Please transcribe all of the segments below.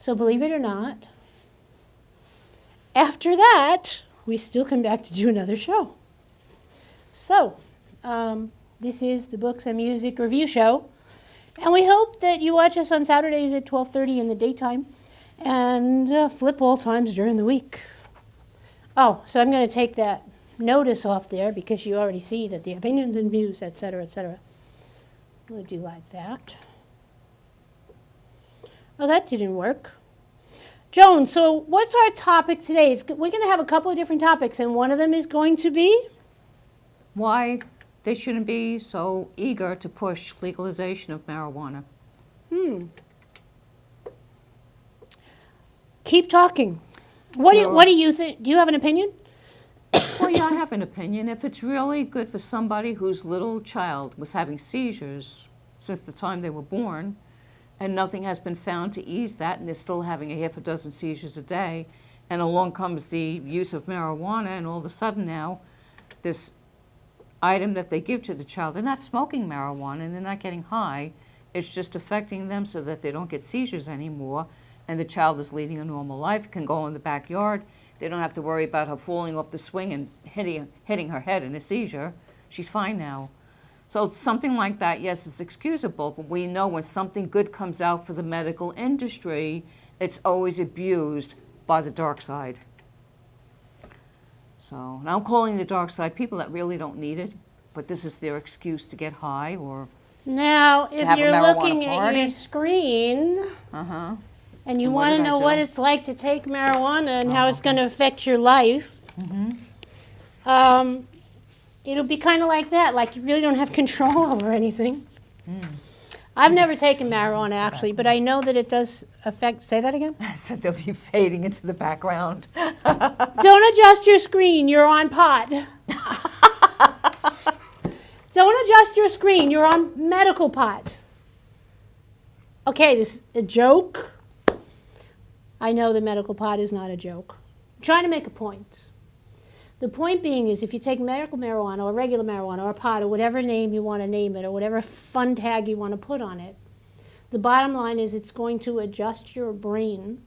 So believe it or not, after that, we still come back to do another show. So, this is the Books and Music Review Show. And we hope that you watch us on Saturdays at 12:30 in the daytime and flip all times during the week. Oh, so I'm going to take that notice off there because you already see that the opinions and views, etc., etc. We'll do like that. Oh, that didn't work. Joan, so what's our topic today? We're going to have a couple of different topics, and one of them is going to be? Why they shouldn't be so eager to push legalization of marijuana. Keep talking. What do you think? Do you have an opinion? Well, yeah, I have an opinion. If it's really good for somebody whose little child was having seizures since the time they were born, and nothing has been found to ease that, and they're still having a half a dozen seizures a day, and along comes the use of marijuana, and all of a sudden now, this item that they give to the child, they're not smoking marijuana and they're not getting high. It's just affecting them so that they don't get seizures anymore, and the child is leading a normal life, can go in the backyard. They don't have to worry about her falling off the swing and hitting her head in a seizure. She's fine now. So something like that, yes, it's excusable, but we know when something good comes out for the medical industry, it's always abused by the dark side. So, and I'm calling the dark side people that really don't need it, but this is their excuse to get high or now, if have a you're marijuana looking at party. your screen and you And what want to did I know do? what it's like to take marijuana and how it's going to affect your life, it'll be kind of like that, like you really don't have control over anything. I've never taken marijuana, actually, but I know that it does affect... Say that again? I said they'll be fading into the background. Don't adjust your screen. You're on pot. Don't adjust your screen. You're on medical pot. Okay, this is a joke. I know the medical pot is not a joke. I'm trying to make a point. The point being is if you take medical marijuana or regular marijuana or pot or whatever name you want to name it or whatever fun tag you want to put on it, the bottom line is it's going to adjust your brain.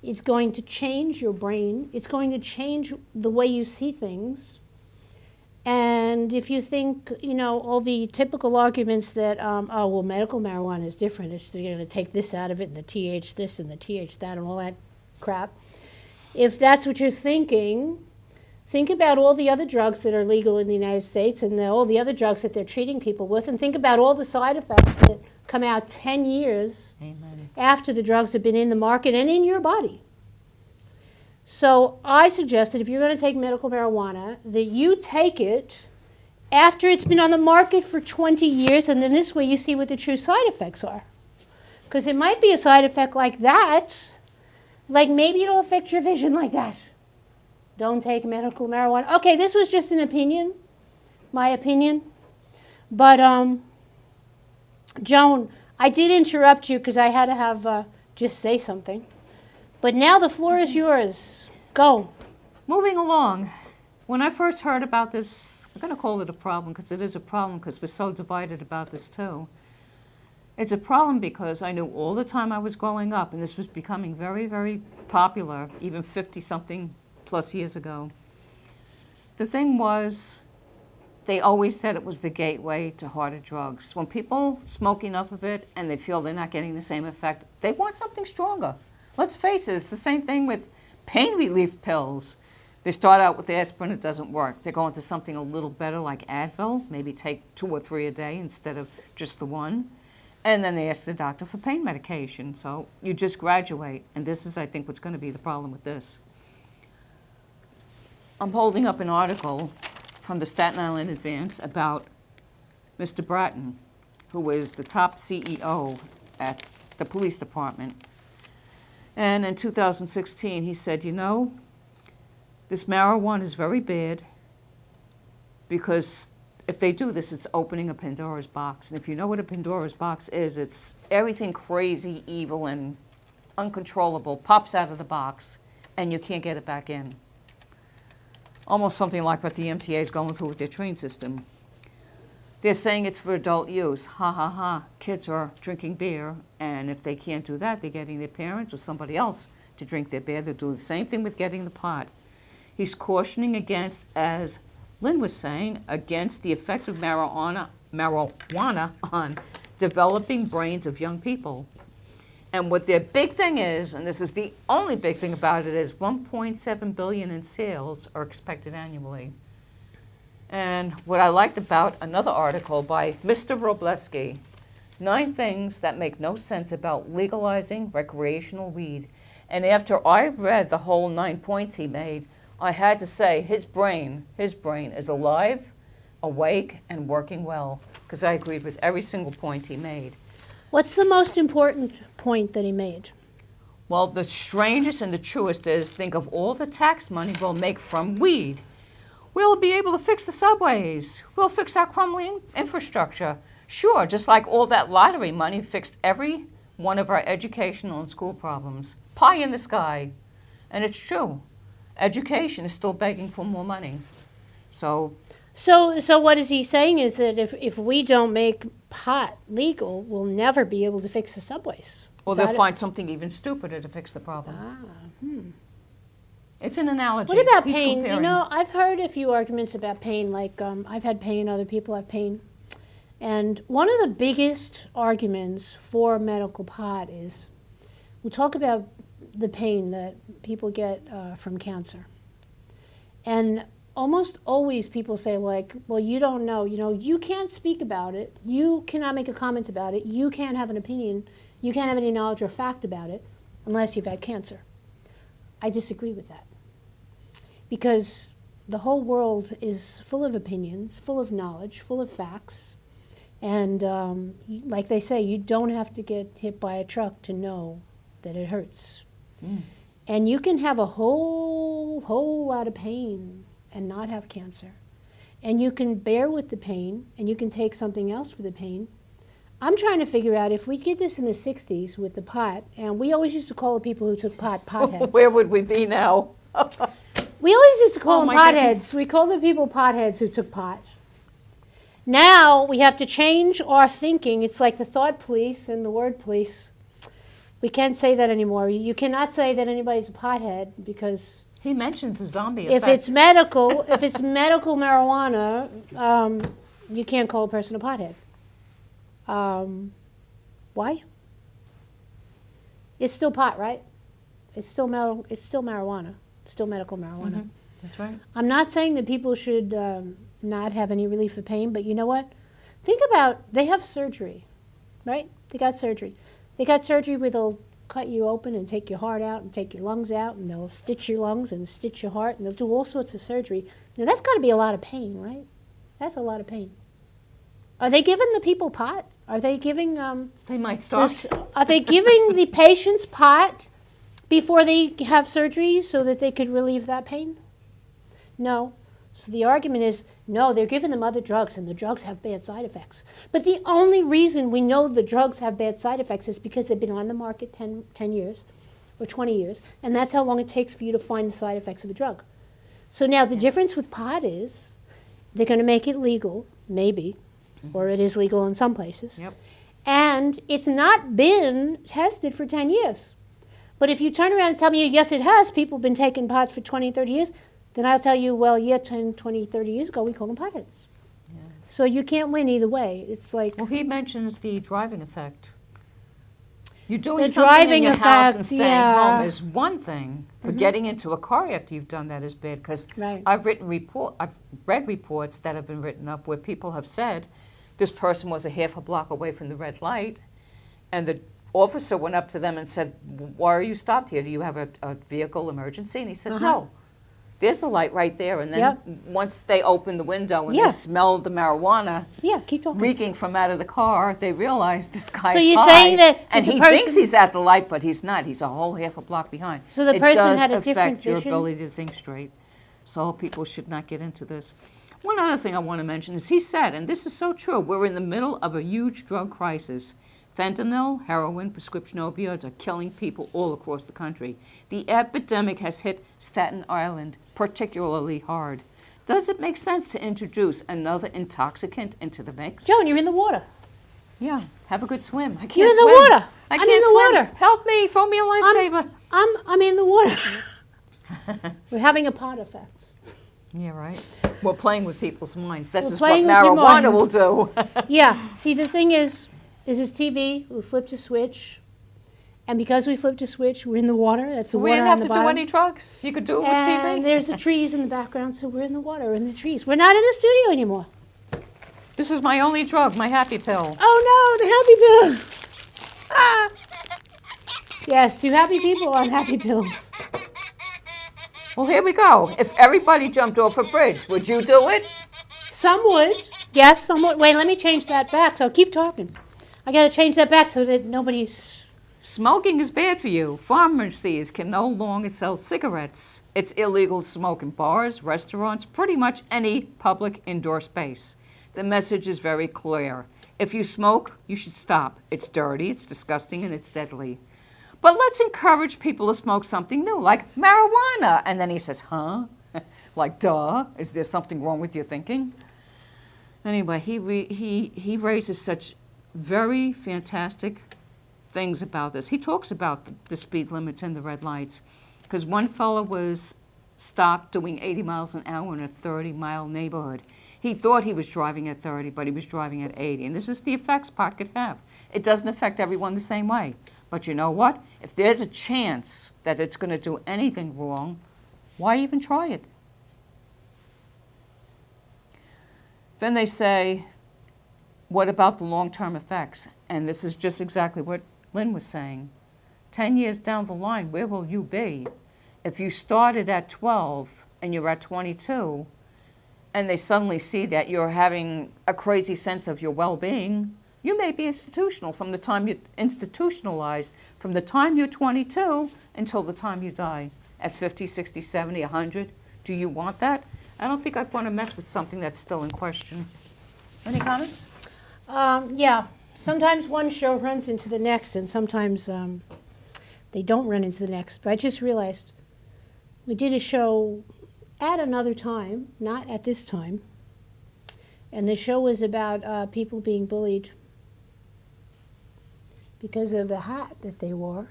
It's going to change your brain. It's going to change the way you see things. And if you think, you know, all the typical arguments that, oh, well, medical marijuana is different. It's going to take this out of it and the TH this and the TH that and all that crap. If that's what you're thinking, think about all the other drugs that are legal in the United States and all the other drugs that they're treating people with, and think about all the side effects that come out 10 years after the drugs have been in the market and in your body. So I suggest that if you're going to take medical marijuana, that you take it after it's been on the market for 20 years, and then this way you see what the true side effects are. Because it might be a side effect like that, like maybe it'll affect your vision like that. Don't take medical marijuana. Okay, this was just an opinion, my opinion. But, Joan, I did interrupt you because I had to have, just say something. But now the floor is yours. Go. Moving along, when I first heard about this, I'm going to call it a problem because it is a problem because we're so divided about this too. It's a problem because I knew all the time I was growing up, and this was becoming very, very popular, even 50-something plus years ago. The thing was, they always said it was the gateway to harder drugs. When people smoke enough of it and they feel they're not getting the same effect, they want something stronger. Let's face it, it's the same thing with pain relief pills. They start out with aspirin, it doesn't work. They go into something a little better like Advil, maybe take 2 or 3 a day instead of just the one. And then they ask the doctor for pain medication. So you just graduate, and this is, I think, what's going to be the problem with this. I'm holding up an article from the Staten Island Advance about Mr. Bratton, who was the top CEO at the police department. And in 2016, he said, you know, this marijuana is very bad because if they do this, it's opening a Pandora's box. And if you know what a Pandora's box is, it's everything crazy, evil, and uncontrollable pops out of the box, and you can't get it back in. Almost something like what the MTA is going through with their train system. They're saying it's for adult use. Ha ha ha. Kids are drinking beer, and if they can't do that, they're getting their parents or somebody else to drink their beer. They'll do the same thing with getting the pot. He's cautioning against, as Lynn was saying, against the effect of marijuana on developing brains of young people. And what their big thing is, and this is the only big thing about it, is 1.7 billion in sales are expected annually. And what I liked about another article by Mr. Robleski, 9 things that make no sense about legalizing recreational weed. And after I read the whole 9 points he made, I had to say his brain is alive, awake, and working well, because I agreed with every single point he made. What's the most important point that he made? Well, the strangest and the truest is, think of all the tax money we'll make from weed. We'll be able to fix the subways. We'll fix our crumbling infrastructure. Sure, just like all that lottery money fixed every one of our educational and school problems. Pie in the sky. And it's true. Education is still begging for more money. So what is he saying is that if we don't make pot legal, we'll never be able to fix the subways. Or they'll find something even stupider to fix the problem. It's an analogy. What about He's pain? comparing. You know, I've heard a few arguments about pain, like I've had pain, other people have pain. And one of the biggest arguments for medical pot is, we'll talk about the pain that people get from cancer. And almost always people say, like, well, you don't know, you can't speak about it, you cannot make a comment about it, you can't have an opinion, you can't have any knowledge or fact about it unless you've had cancer. I disagree with that. Because the whole world is full of opinions, full of knowledge, full of facts. And like they say, you don't have to get hit by a truck to know that it hurts. And you can have a whole lot of pain and not have cancer. And you can bear with the pain, and you can take something else for the pain. I'm trying to figure out, if we did this in the 60s with the pot, and we always used to call the people who took pot potheads. Where would we be now? We always used to call them potheads. Goodness. We called the people potheads who took pot. Now we have to change our thinking. It's like the thought police and the word police. We can't say that anymore. You cannot say that anybody's a pothead, because He mentions a zombie if effect. it's medical, marijuana, you can't call a person a pothead. Why? It's still pot, right? It's still marijuana. It's still medical marijuana. That's right. I'm not saying that people should not have any relief of pain, but you know what? Think about, they have surgery, right? They got surgery. They got surgery where they'll cut you open and take your heart out and take your lungs out, and they'll stitch your lungs and stitch your heart, and they'll do all sorts of surgery. Now, that's got to be a lot of pain, right? That's a lot of pain. Are they giving the people pot? Are they giving... They might start. Are they giving the patients pot before they have surgery so that they could relieve that pain? No. So the argument is, no, they're giving them other drugs, and the drugs have bad side effects. But the only reason we know the drugs have bad side effects is because they've been on the market 10 years or 20 years, and that's how long it takes for you to find the side effects of a drug. So now the difference with pot is they're going to make it legal, maybe, or it is legal in some places. Yep. And it's not been tested for 10 years. But if you turn around and tell me, yes, it has, people have been taking pot for 20, 30 years, then I'll tell you, well, yeah, 10, 20, 30 years ago, we called them potheads. Yeah. So you can't win either way. It's like... Well, he mentions the driving effect. You're doing The something in driving your house and effect, staying yeah. home is one thing, but getting into a car after you've done that is bad, because Right. I've read reports that have been written up where people have said this person was a half a block away from the red light, and the officer went up to them and said, why are you stopped here? Do you have a vehicle emergency? And he said, no. There's the light right there. And then once they opened the window and they smelled the marijuana keep talking. reeking from out of the car, they realized this guy's So you're high, saying that and the he person- thinks he's at the light, but he's not. He's a whole half a block behind. So the person had a It does different affect your vision? ability to think straight. So people should not get into this. One other thing I want to mention is he said, and this is so true, we're in the middle of a huge drug crisis. Fentanyl, heroin, prescription opioids are killing people all across the country. The epidemic has hit Staten Island particularly hard. Does it make sense to introduce another intoxicant into the mix? Joan, you're in the water. Yeah, have a good swim. I can't You're in swim. the water. I I'm can't in the swim. water. Help me, throw me a lifesaver. I'm in the water. We're having a pot effect. Yeah, right. We're playing with people's minds. This We're is what playing with your marijuana mind. will do. Yeah. See, the thing is this TV. We flipped a switch, and because we flipped a switch, we're in the water. That's the We water didn't on have the to bottom. do any drugs. You could do it with And TV. there's the trees in the background, so we're in the water, we're in the trees. We're not in the studio anymore. This is my only drug, my happy pill. Oh no, the happy pill. Ah. Yes, 2 happy people on happy pills. Well, here we go. If everybody jumped off a bridge, would you do it? Some would. Yes, some would. Wait, let me change that back. So keep talking. I got to change that back so that nobody's... Smoking is bad for you. Pharmacies can no longer sell cigarettes. It's illegal to smoke in bars, restaurants, pretty much any public indoor space. The message is very clear. If you smoke, you should stop. It's dirty, it's disgusting, and it's deadly. But let's encourage people to smoke something new, like marijuana. And then he says, huh? Like, duh, is there something wrong with your thinking? Anyway, he raises such very fantastic things about this. He talks about the speed limits and the red lights. Because one fellow was stopped doing 80 miles an hour in a 30-mile neighborhood. He thought he was driving at 30, but he was driving at 80. And this is the effects pot could have. It doesn't affect everyone the same way. But you know what? If there's a chance that it's going to do anything wrong, why even try it? Then they say, what about the long-term effects? And this is just exactly what Lynn was saying. 10 years down the line, where will you be? If you started at 12 and you're at 22, and they suddenly see that you're having a crazy sense of your well-being, you may be institutionalized from the time you're 22 until the time you die at 50, 60, 70, 100. Do you want that? I don't think I'd want to mess with something that's still in question. Any comments? Yeah. Sometimes one show runs into the next, and sometimes they don't run into the next. But I just realized we did a show at another time, not at this time. And the show was about people being bullied because of the hat that they wore.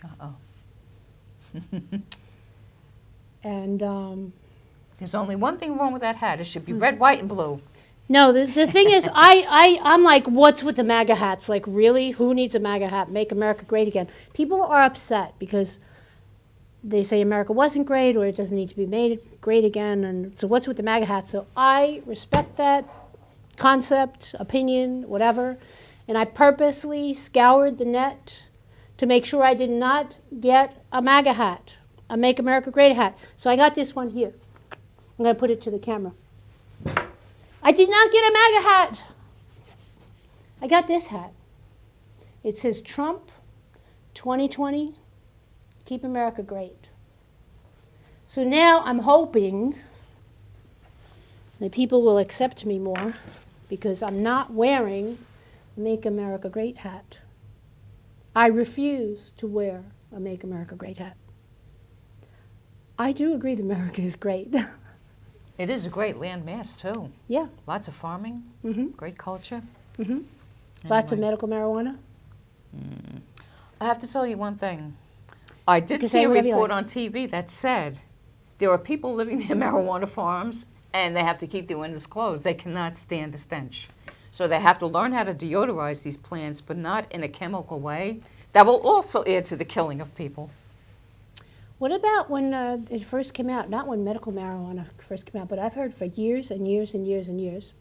Uh-oh. And There's only one thing wrong with that hat. It should be red, white, and blue. no, the thing is, I'm like, what's with the MAGA hats? Like, really? Who needs a MAGA hat? Make America great again. People are upset because they say America wasn't great or it doesn't need to be made great again. And so what's with the MAGA hat? So I respect that concept, opinion, whatever. And I purposely scoured the net to make sure I did not get a MAGA hat, a Make America Great hat. So I got this one here. I'm going to put it to the camera. I did not get a MAGA hat. I got this hat. It says Trump 2020, keep America great. So now I'm hoping that people will accept me more because I'm not wearing a Make America Great hat. I refuse to wear a Make America Great hat. I do agree that America is great. It is a great land mass, too. Yeah. Lots of farming, great culture. Lots of Anyway. medical marijuana. I have to tell you one thing. I did can see say a whatever you report like. on TV that said there are people living in marijuana farms and they have to keep their windows closed. They cannot stand the stench. So they have to learn how to deodorize these plants, but not in a chemical way that will also add to the killing of people. What about when it first came out? Not when medical marijuana first came out, but I've heard for years and years and years and years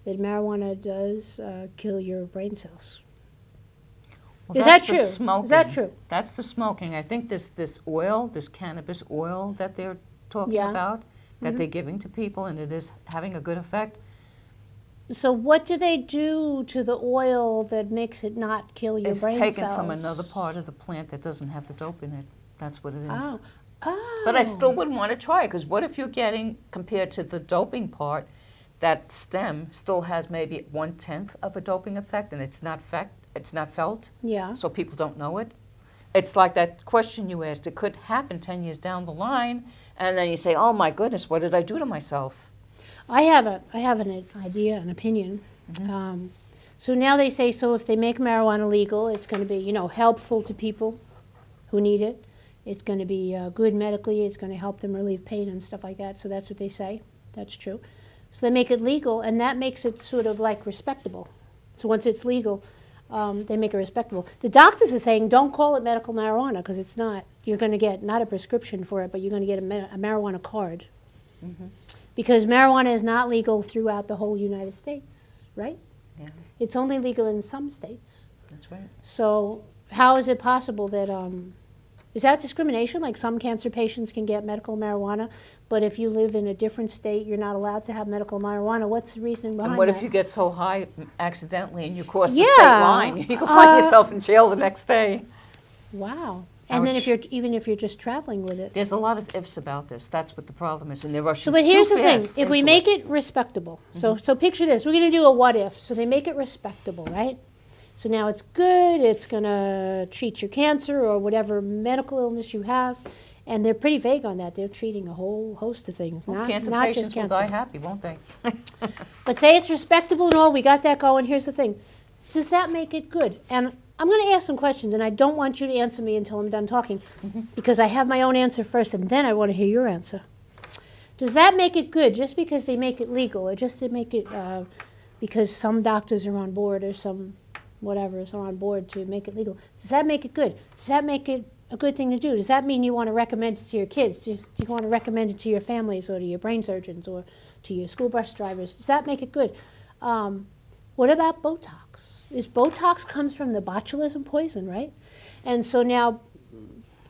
that marijuana does kill your brain cells. Well, Is that's that the true? Smoking. Is that true? That's the smoking. I think this oil, this cannabis oil that they're talking Yeah. about, that they're giving to people, and it is having a good effect. So what do they do to the oil that makes it not kill your It's brain taken cells? from another part of the plant that doesn't have the dope in it. That's what it is. Oh. Oh. But I still wouldn't want to try it, because what if you're getting, compared to the doping part, that stem still has maybe 1/10 of a doping effect, and it's not felt, Yeah. so people don't know it. it's like that question you asked. It could happen 10 years down the line, and then you say, oh my goodness, what did I do to myself? I have an idea, an opinion. So now they say, so if they make marijuana legal, it's going to be, helpful to people who need it. It's going to be good medically. It's going to help them relieve pain and stuff like that. So that's what they say. That's true. So they make it legal, and that makes it sort of like respectable. So once it's legal, they make it respectable. The doctors are saying, don't call it medical marijuana, because it's not. You're going to get not a prescription for it, but you're going to get a marijuana card. Because marijuana is not legal throughout the whole United States, right? Yeah, It's only legal in some states. that's right. So how is it possible that, is that discrimination? Like some cancer patients can get medical marijuana, but if you live in a different state, you're not allowed to have medical marijuana. What's the reasoning behind And what that? if you get so high accidentally and you cross the Yeah. state line? You can find yourself in jail the next day. Wow. And then Ouch. even if you're just traveling with it. There's a lot of ifs about this. That's what the problem is, and they're rushing So, but here's too the thing. fast If we into make it respectable, so picture this. We're going to do a what if. So they make it respectable, right? So now it's good. It's going to treat your cancer or whatever medical illness you have. And they're pretty vague on that. They're treating a whole host of things, Well, not cancer just patients will cancer. die happy, won't they? But say it's respectable and all. We got that going. Here's the thing. Does that make it good? And I'm going to ask some questions, and I don't want you to answer me until I'm done talking, because I have my own answer first, and then I want to hear your answer. Does that make it good just because they make it legal, or just to make it because some doctors are on board, or some whatever's on board to make it legal? Does that make it good? Does that make it a good thing to do? Does that mean you want to recommend it to your kids? Do you want to recommend it to your families, or to your brain surgeons, or to your school bus drivers? Does that make it good? What about Botox? Botox comes from the botulism poison, right? And so now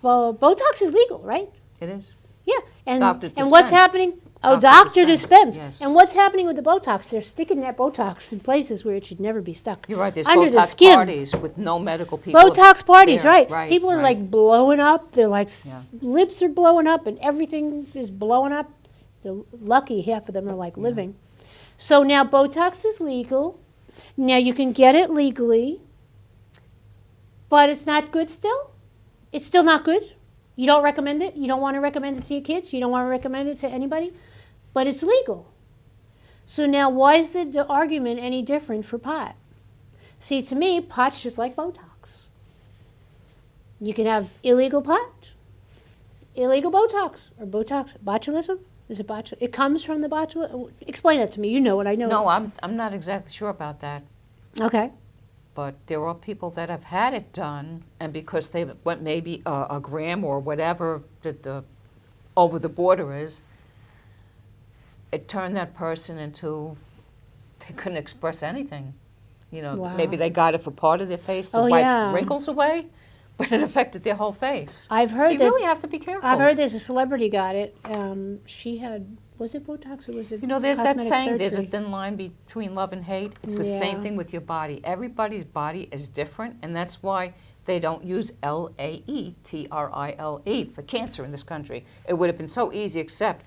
Botox is legal, right? It is. Yeah. And Doctor and what's dispensed. happening? Oh, Doctor doctor dispensed, dispensed. yes. And what's happening with the Botox? They're sticking that Botox in places where it should never be stuck. You're right. There's Under the Botox skin. parties with no medical people. Botox parties, there. right. People are right. like blowing up. They're like, Yeah. lips are blowing up and everything is blowing up. They're lucky half of them are like living. So now Botox is legal. Now you can get it legally, but it's not good still? It's still not good? You don't recommend it? You don't want to recommend it to your kids? You don't want to recommend it to anybody? But it's legal. So now why is the argument any different for pot? See, to me, pot's just like Botox. You can have illegal pot, illegal Botox, or Botox, botulism? Is it botulism? It comes from the botulism? Explain that to me. You know it, I know No, I'm not exactly sure about that. it. Okay. But there are people that have had it done, and because they went maybe a gram or whatever that the over the border is, it turned that person into, they couldn't express anything. Wow. Maybe they got it for part of their face to Oh, wipe yeah. wrinkles away, but it affected their whole face. I've So heard you that. really have to be careful. I've heard there's a celebrity got it. She had, was it Botox or was it There's that cosmetic saying, there's a surgery? thin line between love and hate. It's the Yeah. same thing with your body. Everybody's body is different, and that's why they don't use LAETRILE for cancer in this country. It would have been so easy, except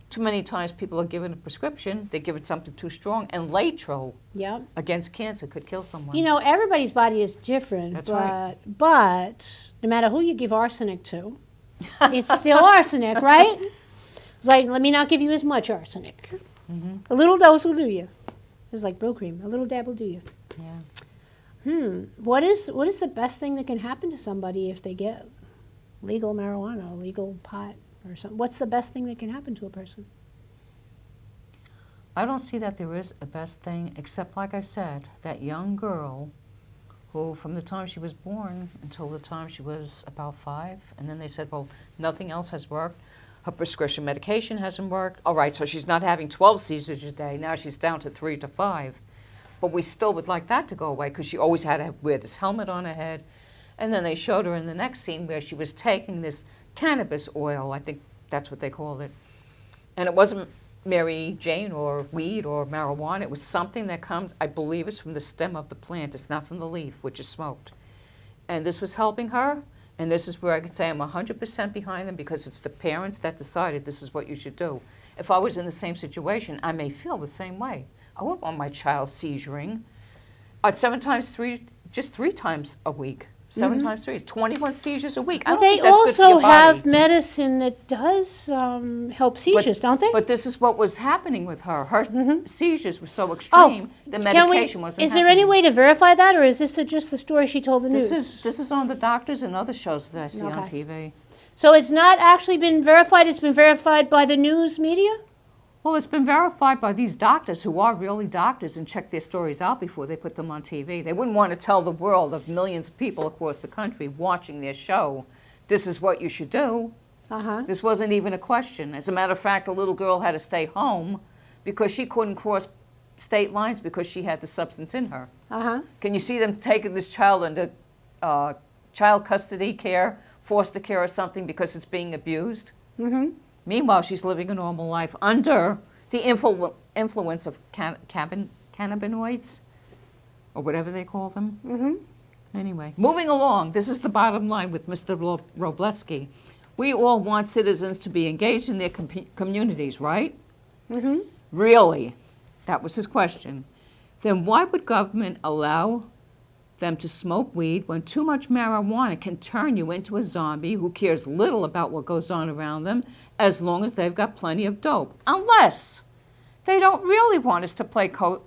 too many times people are given a prescription, they give it something too strong, and Laetrile Yep. against cancer could kill someone. Everybody's body is different. That's but, right. But no matter who you give arsenic to, it's still arsenic, right? It's like, let me not give you as much arsenic. A little dose will do you. It's like Brill cream. A little dab will do you. Yeah. What is the best thing that can happen to somebody if they get legal marijuana, or legal pot, or something? What's the best thing that can happen to a person? I don't see that there is a best thing, except, like I said, that young girl who, from the time she was born until the time she was about 5, and then they said, well, nothing else has worked. Her prescription medication hasn't worked. All right, so she's not having 12 seizures a day. Now she's down to 3 to 5. But we still would like that to go away, because she always had to wear this helmet on her head. And then they showed her in the next scene where she was taking this cannabis oil, I think that's what they called it. And it wasn't Mary Jane or weed or marijuana. It was something that comes, I believe it's from the stem of the plant. It's not from the leaf, which is smoked. And this was helping her. And this is where I can say I'm 100% behind them, because it's the parents that decided this is what you should do. If I was in the same situation, I may feel the same way. I wouldn't want my child seizuring. 7 times 3, just 3 times a week. 7 times 3 is 21 seizures a week. I Well, don't they think that's good for also your body. have medicine that does help seizures, don't they? But this is what was happening with her. Her seizures were so extreme, the medication wasn't is there any happening. way to verify that, or is this just the story she told the news? This is on the doctors and other shows that I see on Okay. TV. So it's not actually been verified, it's been verified by the news media? Well, it's been verified by these doctors who are really doctors and check their stories out before they put them on TV. They wouldn't want to tell the world of millions of people across the country watching their show, this is what you should do. Uh-huh. This wasn't even a question. As a matter of fact, the little girl had to stay home because she couldn't cross state lines because she had the substance in her. Uh-huh. Can you see them taking this child into child custody care, foster care or something because it's being abused? Mm-hmm. Meanwhile, she's living a normal life under the influence of cannabinoids, or whatever they call them. Mm-hmm. Anyway, moving along, this is the bottom line with Mr. Robleski. We all want citizens to be engaged in their communities, right? Mm-hmm. Really? That was his question. Then why would government allow them to smoke weed when too much marijuana can turn you into a zombie who cares little about what goes on around them as long as they've got plenty of dope? Unless they don't really want us to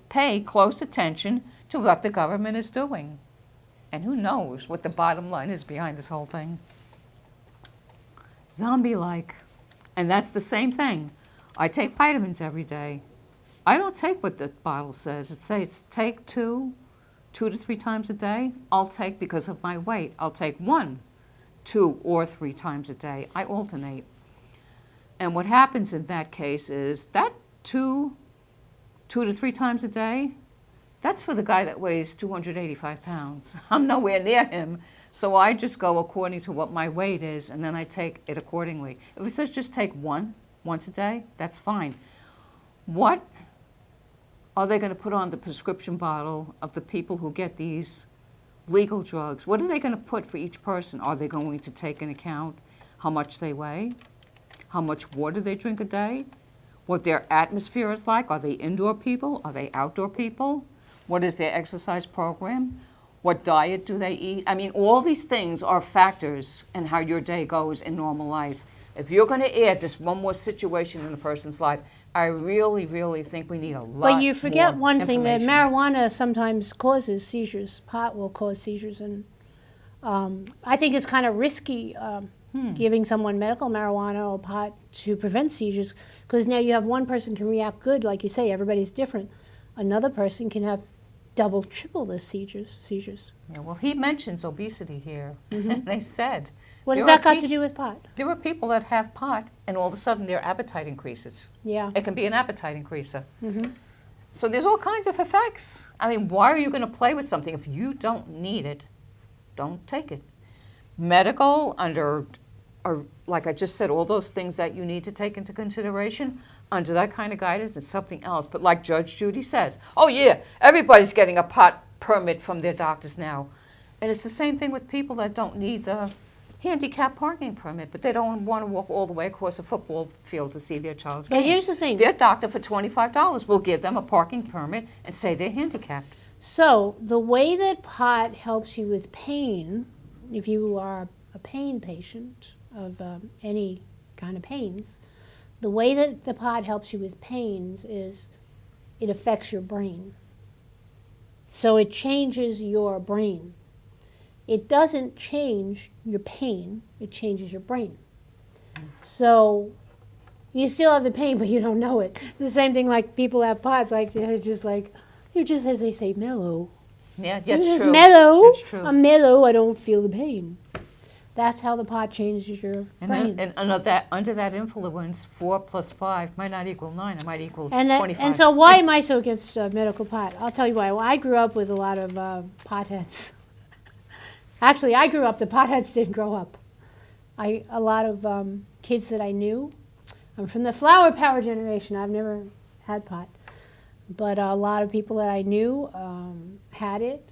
pay close attention to what the government is doing. And who knows what the bottom line is behind this whole thing. Zombie-like. And that's the same thing. I take vitamins every day. I don't take what the bottle says. It says take 2 to 3 times a day. I'll take, because of my weight, I'll take 1, 2, or 3 times a day. I alternate. And what happens in that case is that 2 to 3 times a day, that's for the guy that weighs 285 pounds. I'm nowhere near him. So I just go according to what my weight is, and then I take it accordingly. If it says just take 1 once a day, that's fine. What are they going to put on the prescription bottle of the people who get these legal drugs? What are they going to put for each person? Are they going to take into account how much they weigh, how much water they drink a day, what their atmosphere is like? Are they indoor people? Are they outdoor people? What is their exercise program? What diet do they eat? I mean, all these things are factors in how your day goes in normal life. If you're going to add this one more situation in a person's life, I really, really think we need a lot. But you forget more one thing, that information. marijuana sometimes causes seizures. Pot will cause seizures, and I think it's kind of risky giving someone medical marijuana or pot to prevent seizures, because now you have one person can react good, like you say, everybody's different. Another person can have double, triple the seizures. Yeah, well, he mentions obesity here. They said. What has there that are got to do with pot? There are people that have pot, and all of a sudden their appetite increases. Yeah. It can be an appetite increaser. So there's all kinds of effects. I mean, why are you going to play with something if you don't need it? Don't take it. Medical, or like I just said, all those things that you need to take into consideration, under that kind of guidance, it's something else. But like Judge Judy says, oh yeah, everybody's getting a pot permit from their doctors now. And it's the same thing with people that don't need the handicap parking permit, but they don't want to walk all the way across a football field to see their child's game. But here's the thing. Their doctor for $25 will give them a parking permit and say they're handicapped. So the way that pot helps you with pain, if you are a pain patient of any kind of pains, the way that the pot helps you with pains is it affects your brain. So it changes your brain. It doesn't change your pain, it changes your brain. So you still have the pain, but you don't know it. The same thing like people have pots, like they're just, as they say, mellow. Yeah, You're that's just true. mellow. That's true. I'm mellow, I don't feel the pain. That's how the pot changes your And, brain. and under that influence, 4 plus 5 might not equal 9. It might equal And 25. so why am I so against medical pot? I'll tell you why. Well, I grew up with a lot of potheads. Actually, I grew up, the potheads didn't grow up. A lot of kids that I knew, I'm from the flower power generation, I've never had pot. But a lot of people that I knew had it,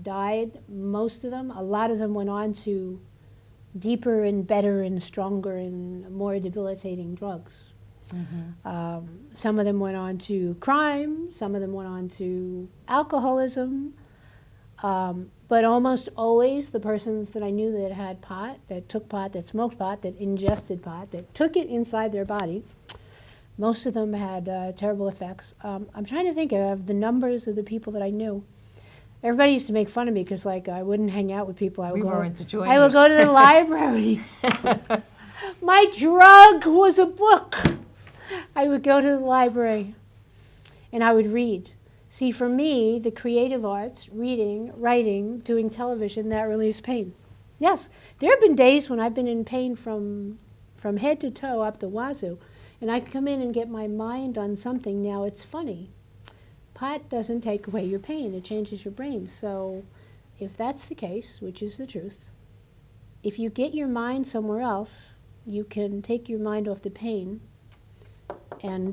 died, most of them. A lot of them went on to deeper and better and stronger and more debilitating drugs. Some of them went on to crime, some of them went on to alcoholism. But almost always the persons that I knew that had pot, that took pot, that smoked pot, that ingested pot, that took it inside their body, most of them had terrible effects. I'm trying to think of the numbers of the people that I knew. Everybody used to make fun of me because, like, I wouldn't hang out with people. I would weren't the joiners. I would go to the library. My drug was a book. I would go to the library and I would read. See, for me, the creative arts, reading, writing, doing television, that relieves pain. Yes, there have been days when I've been in pain from head to toe up the wazoo, and I can come in and get my mind on something. Now, it's funny. Pot doesn't take away your pain. It changes your brain. So if that's the case, which is the truth, if you get your mind somewhere else, you can take your mind off the pain and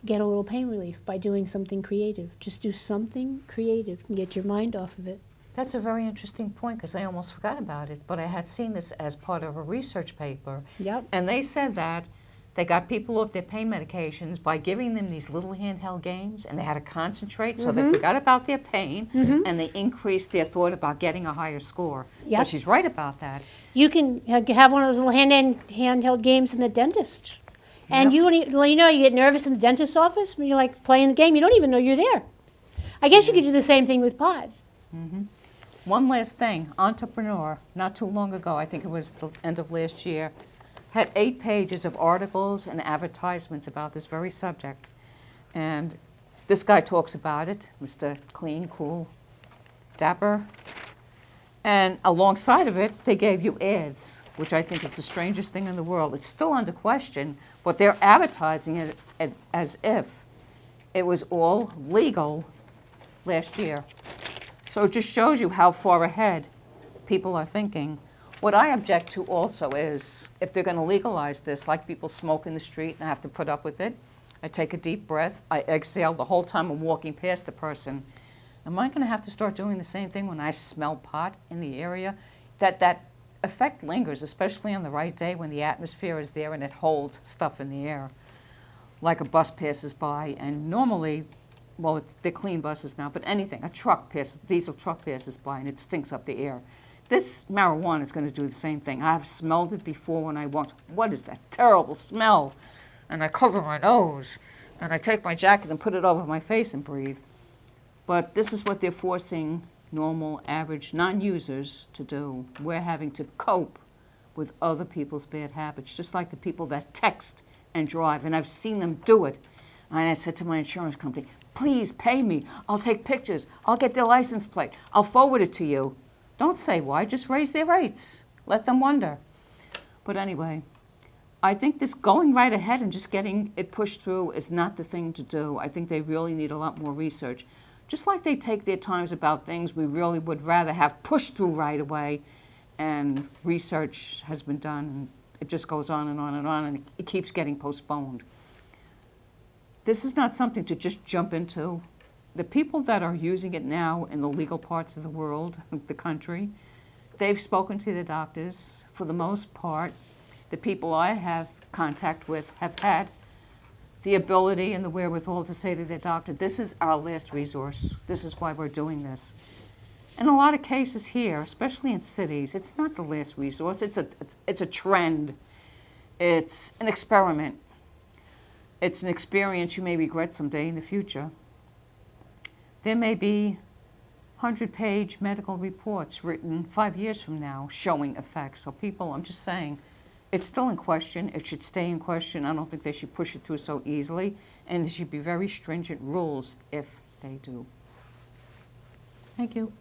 get a little pain relief by doing something creative. Just do something creative and get your mind off of it. That's a very interesting point because I almost forgot about it, but I had seen this as part of a research paper. Yep. And they said that they got people off their pain medications by giving them these little handheld games, and they had to concentrate, so they forgot about their pain, and they increased their thought about getting a higher score. Yep. So she's right about that. You can have one of those little handheld games in the dentist. And you get nervous in the dentist's office when you're like playing the game. You don't even know you're there. I guess you could do the same thing with pot. One last thing, Entrepreneur, not too long ago, I think it was the end of last year, had 8 pages of articles and advertisements about this very subject. And this guy talks about it, Mr. Clean, Cool, Dapper. And alongside of it, they gave you ads, which I think is the strangest thing in the world. It's still under question, but they're advertising it as if it was all legal last year. So it just shows you how far ahead people are thinking. What I object to also is if they're going to legalize this, like people smoke in the street and I have to put up with it, I take a deep breath, I exhale the whole time I'm walking past the person. Am I going to have to start doing the same thing when I smell pot in the area? That effect lingers, especially on the right day when the atmosphere is there and it holds stuff in the air. Like a bus passes by, and normally, well, they're clean buses now, but anything, diesel truck passes by and it stinks up the air. This marijuana is going to do the same thing. I've smelled it before when I walked. What is that terrible smell? And I cover my nose, and I take my jacket and put it over my face and breathe. But this is what they're forcing normal, average, non-users to do. We're having to cope with other people's bad habits, just like the people that text and drive. And I've seen them do it. And I said to my insurance company, please pay me. I'll take pictures. I'll get their license plate. I'll forward it to you. Don't say why, just raise their rates. Let them wonder. But anyway, I think this going right ahead and just getting it pushed through is not the thing to do. I think they really need a lot more research. Just like they take their times about things we really would rather have pushed through right away, and research has been done, and it just goes on and on and on, and it keeps getting postponed. This is not something to just jump into. The people that are using it now in the legal parts of the world, the country, they've spoken to their doctors. For the most part, the people I have contact with have had the ability and the wherewithal to say to their doctor, this is our last resource. This is why we're doing this. In a lot of cases here, especially in cities, it's not the last resource. It's a trend. It's an experiment. It's an experience you may regret someday in the future. There may be 100-page medical reports written 5 years from now showing effects. So people, I'm just saying, it's still in question. It should stay in question. I don't think they should push it through so easily. And there should be very stringent rules if they do. Thank you.